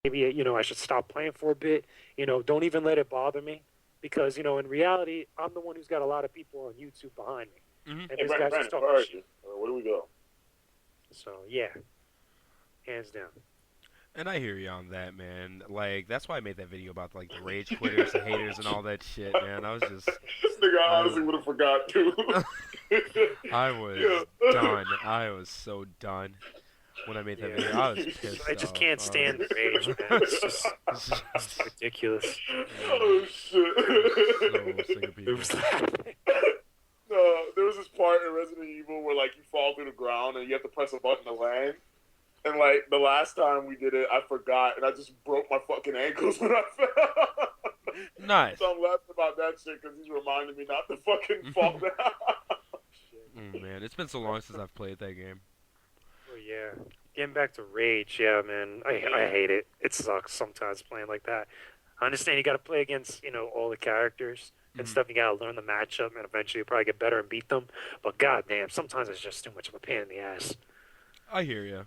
maybe I should stop playing for a bit. Don't even let it bother me because in reality, I'm the one who's got a lot of people on YouTube behind me, Hmm. and Hey, this guy's just Brandon, talking where are shit. you? Where do we go? So yeah, hands down. And I hear you on that, man. Like that's why I made that video about like the rage quitters, the haters, and all that shit, man. I was just, This nigga I, honestly would have forgot too. I Yeah. was done. I was so done when I made that Yeah, video. I was I pissed just off. can't I was stand the rage, man. It's ridiculous. man, Oh shit. I'm so sick of people. Who's laughing? There was this part in Resident Evil where like you fall through the ground and you have to press a button to land. And like the last time we did it, I forgot and I just broke my fucking ankles when I fell. Nice. So I'm laughing about that shit because he's reminding me not to fucking fall down. Shit. Oh, man, it's been so long since I've played that game. Oh yeah. Getting back to rage, yeah, man. I hate it. It sucks sometimes playing like that. I understand you got to play against all the characters and Mhm. stuff. You got to learn the matchup, and eventually you probably get better and beat them. But goddamn, sometimes it's just too much of a pain in the ass. I hear you.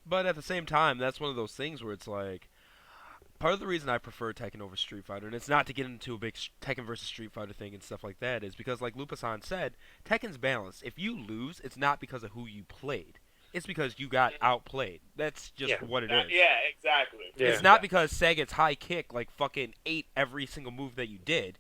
But at the same time, that's one of those things where it's like, part of the reason I prefer Tekken over Street Fighter, and it's not to get into a big Tekken versus Street Fighter thing and stuff like that, is because, like Lupasan said, Tekken's balanced. If you lose, it's not because of who you played. It's because you got outplayed. That's Yeah, just what it is. Yeah, exactly. yeah. It's not because Sagat's high kick like fucking ate every single move that you did.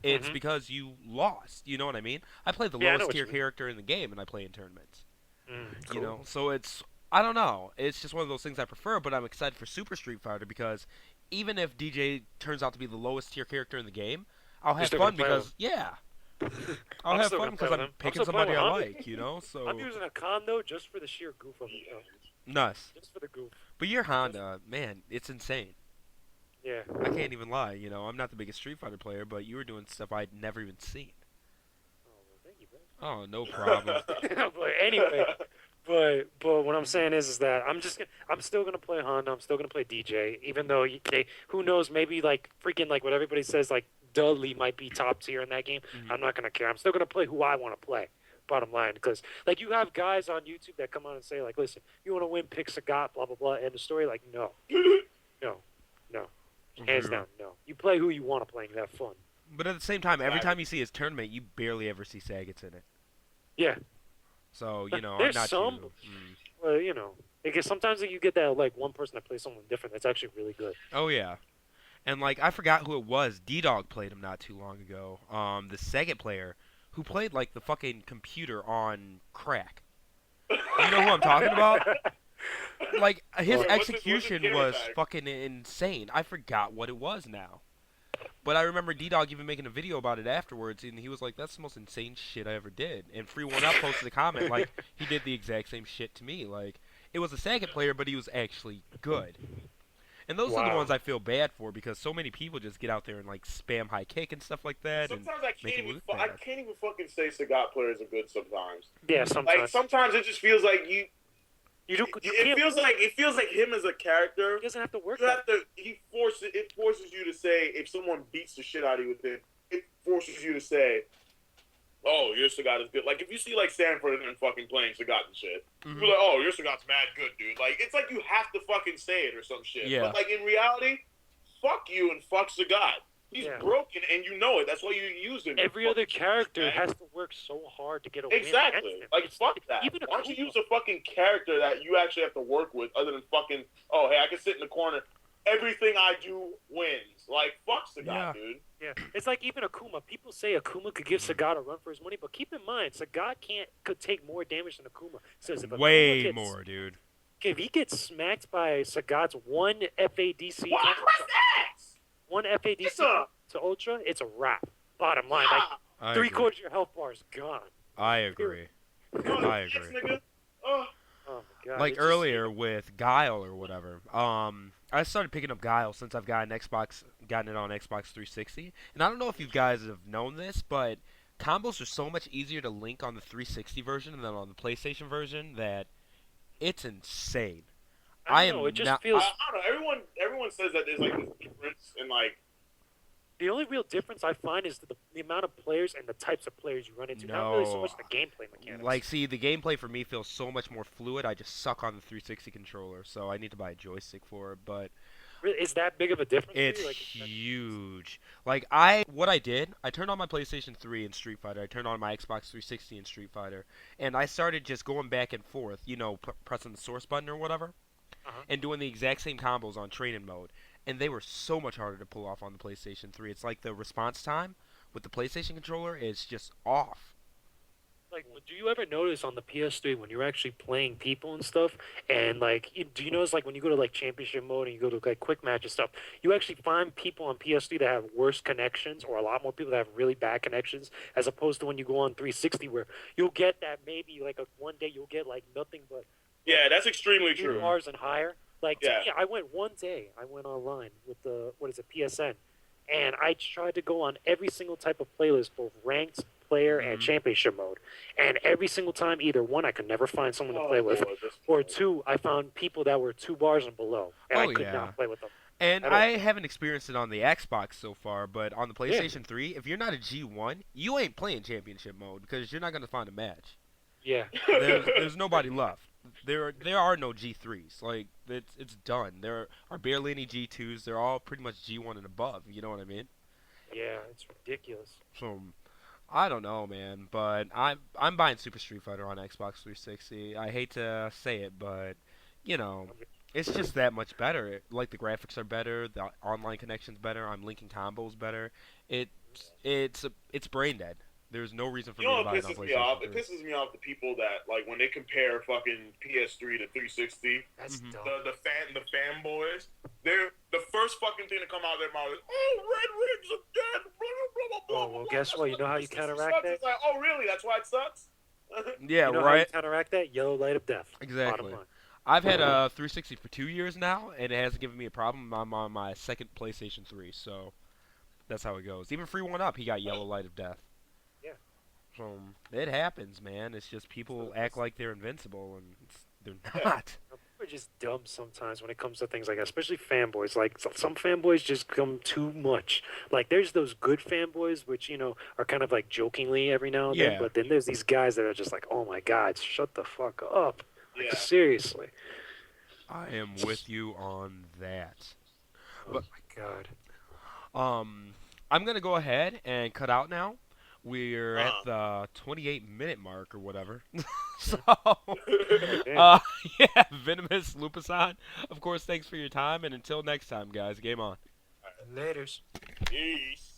It's Hmm. because you lost. You know what I mean? I play the Yeah, I know lowest what tier you mean. character in the game, and I play in tournaments. You Cool. know, so it's I don't know. It's just one of those things I prefer, but I'm excited for Super Street Fighter because even if DJ turns out to be the lowest tier character in the game, I'll You're have still gonna fun play with because yeah, him. I'll I'm have still fun gonna play because with I'm him. I'm picking still playing somebody with I Honda. like. You know, I'm so using a condo just for the sheer goof of it. nice. Just for the goof. But your Honda, man, it's insane. Yeah. I can't even lie. You know, I'm not the biggest Street Fighter player, but you were doing stuff I'd never even seen. Oh, well, thank you, Oh, no problem. but anyway, but what I'm saying is that I'm still gonna play Honda. I'm still gonna play DJ, even though they who knows maybe like freaking like what everybody says like Dudley might be top tier in that game. Mhm. I'm not gonna care. I'm still gonna play who I want to play. Bottom line, because like you have guys on YouTube that come on and say like, listen, you want to win, pick Sagat, blah blah blah, end of story. Like no, no, no, hands Real. down, no. You play who you want to play and have fun. But at the same time, every Exactly. time you see his tournament, you barely ever see Sagat's in it. Yeah, So you know, I'm there's not some, too. well, because sometimes you get that like one person that plays someone different that's actually really good. Oh yeah, and like I forgot who it was. D Dog played him not too long ago. The Sagat player who played like the fucking computer on crack. You know who I'm talking about? Like his Wait, what's his execution gamer was tag? fucking insane. I forgot what it was now. But I remember D Dog even making a video about it afterwards, and he was like, "That's the most insane shit I ever did." And Free One Up posted a comment like he did the exact same shit to me. Like it was a Sagat player, but he was actually good. And those are the Wow. ones I feel bad for because so many people just get out there and like spam high kick and stuff like that and Sometimes I make can't it even look I bad. can't even fucking say Sagat players are good sometimes. Yeah, Like sometimes sometimes it just feels like you it can't. feels like him as a character. He doesn't have to work You that. have to it forces you to say if someone beats the shit out of you with it forces you to say, oh, your Sagat is good. Like if you see like Sanford and fucking playing Sagat and shit, you're Hmm. like, oh, your Sagat's mad good, dude. Like it's like you have to fucking say it or some shit. Yeah. But like in reality, fuck you and fuck Sagat. He's Yeah. broken and you know it. That's why you use him. Every other character has to work so hard to get a win Exactly. against him. Like It's- fuck that. Even Why don't you Akuma. use a fucking character that you actually have to work with other than fucking oh hey I can sit in the corner. Everything I do wins. Like fuck Sagat, Yeah. dude. Yeah, it's like even Akuma. People say Akuma could give Sagat a run for his money, but keep in mind, Sagat could take more damage than Akuma. Says if Akuma Way gets, more, dude. if he gets smacked by Sagat's one FADC, What was that? one FADC It's a to Ultra, it's a wrap. Bottom line, like I three agree. quarters of your health bar is gone. I agree. I agree. Nigga. Oh. Oh my god! Like it's just- earlier with Guile or whatever. I started picking up Guile since I've gotten gotten it on Xbox 360. And I don't know if you guys have known this, but combos are so much easier to link on the 360 version than on the PlayStation version that it's insane. I I don't know. am It just not. feels. I don't know. Everyone says that there's like this difference in like The only real difference I find is the amount of players and the types of players you run into. Not really so No. much the gameplay mechanics. Like, see, the gameplay for me feels so much more fluid. I just suck on the 360 controller, so I need to buy a joystick for it. But Is that big of a difference for It's you? Like, huge. Like what I did, I turned on my PlayStation 3 in Street Fighter. I turned on my Xbox 360 in Street Fighter, and I started just going back and forth, pressing the source button or whatever, uh-huh. and doing the exact same combos on training mode. And they were so much harder to pull off on the PlayStation 3. It's like the response time with the PlayStation controller is just off. Like, do you ever notice on the PS3 when you're actually playing people and stuff, and like, do you notice like when you go to like championship mode and you go to like quick match and stuff, you actually find people on PS3 that have worse connections, or a lot more people that have really bad connections, as opposed to when you go on 360 where you'll get that maybe like one day you'll get like nothing but Yeah, that's extremely two true. bars and higher. Like to Yeah. me, I went one day, I went online with the what is it PSN, and I tried to go on every single type of playlist, both ranked, player, and championship mode. And every single time, either one, I could never find someone to play with, Lord, this- or two, I found people that were 2 bars and below, and Oh, I could yeah. not play with them. And at all. I haven't experienced it on the Xbox so far, but on the Yeah. PlayStation 3, if you're not a G1, you ain't playing championship mode because you're not going to find a match. Yeah, There's nobody left. There are no G3s. Like it's done. There are barely any G2s. They're all pretty much G1 and above. You know what I mean? yeah, it's ridiculous. So I don't know, man, but I'm buying Super Street Fighter on Xbox 360. I hate to say it, but you know, it's just that much better. Like the graphics are better, the online connection's better. I'm linking combos better. It's brain dead. There's no reason for You me know to what buy it on pisses me PlayStation off? It 3. pisses me off the people that like when they compare fucking PS3 to 360. That's Mhm. dumb. The fanboys. They're the first fucking thing to come out of their mouth is, "Oh, Red Ring's again." Blah, blah, blah, blah, Oh, well, blah, guess blah. what? You know how you This counteract sucks. that? It's like, oh, really? That's why it sucks. Yeah, You know how you right. counteract that? Yellow light of death. Exactly. Bottom line. I've had a 360 for 2 years now, and it hasn't given me a problem. I'm on my second PlayStation 3, so that's how it goes. Even free one up, he got yellow light of death. Yeah. So it happens, man. It's just people So act like they're invincible, and they're not. People are just dumb sometimes when it comes to things like that, especially fanboys. Like some fanboys just come too much. Like there's those good fanboys which are kind of like jokingly every now and then, Yeah. but then there's these guys that are just like, oh my god, shut the fuck up. Like Yeah. seriously. I am with you on that. Oh But- my god. I'm gonna go ahead and cut out now. We're at Uh-huh. the 28-minute mark or whatever. So, Damn. yeah, Venomous Lupasan. Of course, thanks for your time, and until next time, guys, game on. Laters. Peace.